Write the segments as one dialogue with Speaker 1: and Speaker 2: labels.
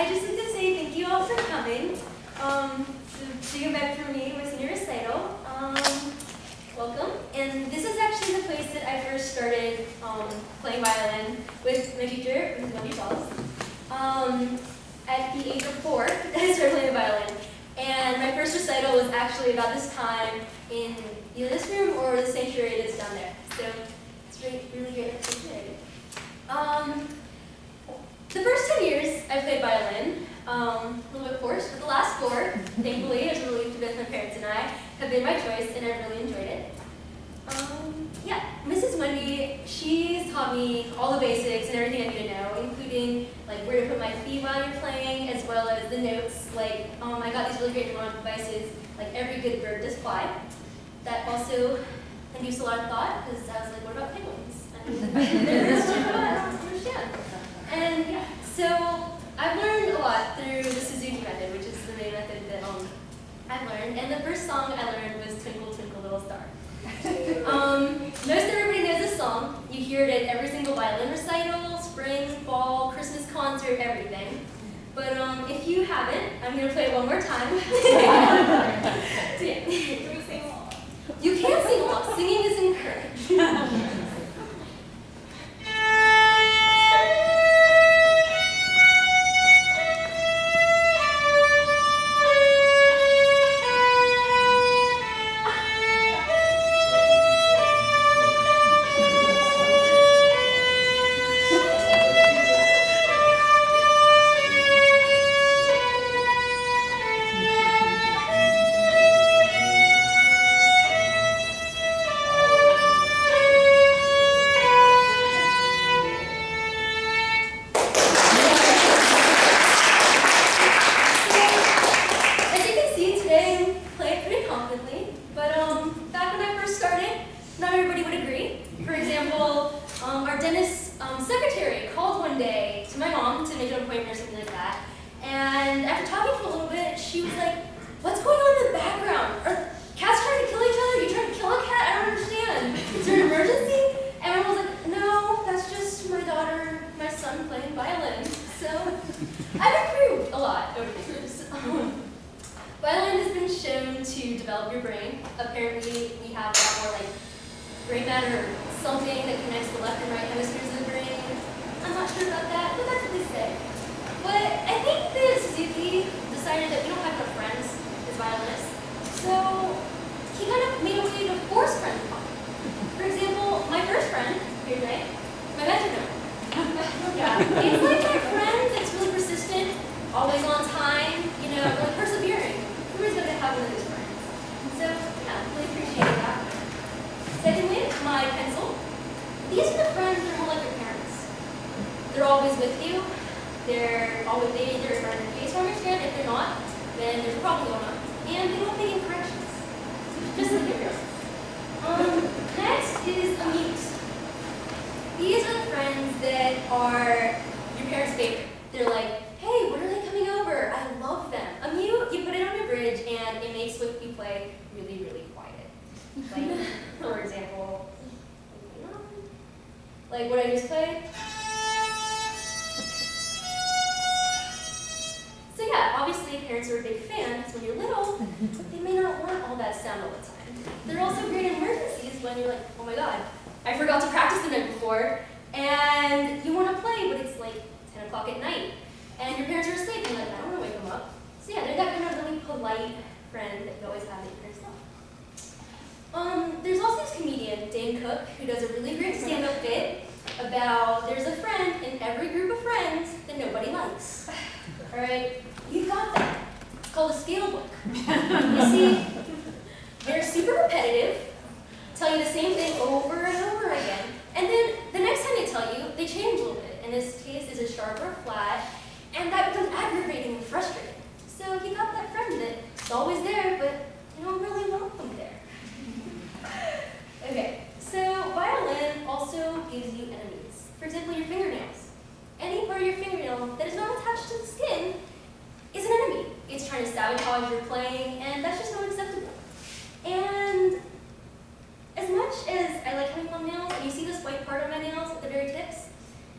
Speaker 1: I just want to say thank you all for coming to do a bed for me, my senior recital. Welcome. And this is actually the place that I first started playing violin with my teacher, Mrs. Wendy Falls. At the age of 4, I started playing the violin. And my first recital was actually about this time in either this room or the sanctuary that's down there. So it's really great to be here. The first 10 years I played violin, a little bit forced, but the last 4, thankfully, as a relief to both my parents and I, have been my choice, and I've really enjoyed it. Yeah, Mrs. Wendy, she's taught me all the basics and everything I need to know, including like where to put my feet while you're playing, as well as the notes. Like, I got these really great mnemonic devices, like every good verb does fly. That also induced a lot of thought, because I was like, what about penguins? I don't understand. And yeah, so I've learned a lot through the Suzuki method, which is the main method that I've learned. And the first song I learned was Twinkle, Twinkle, Little Star. Most everybody knows this song. You hear it at every single violin recital, spring, fall, Christmas concert, everything. But if you haven't, I'm going to play it one more time. So, yeah.
Speaker 2: Can we sing along?
Speaker 1: You can sing along. Singing is encouraged.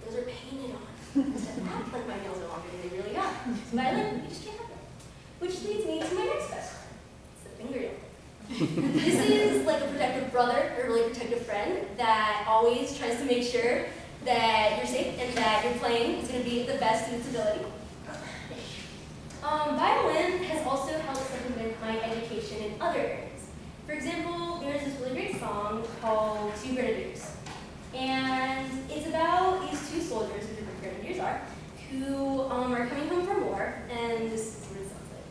Speaker 1: Those are painted on. I have to my nails are longer than they really are. violin, you just can't have it. Which leads me to my next best friend, it's the fingernail. This is like a protective brother, a really protective friend that always tries to make sure that you're safe and that your playing is going to be at the best of its ability. Violin has also helped supplement my education in other areas. For example, there's this really great song called Two Grenadiers. And it's about these two soldiers, who different grenadiers are, who are coming home from war, and this is what it sounds like.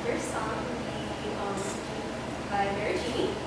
Speaker 1: First song will be by Genie.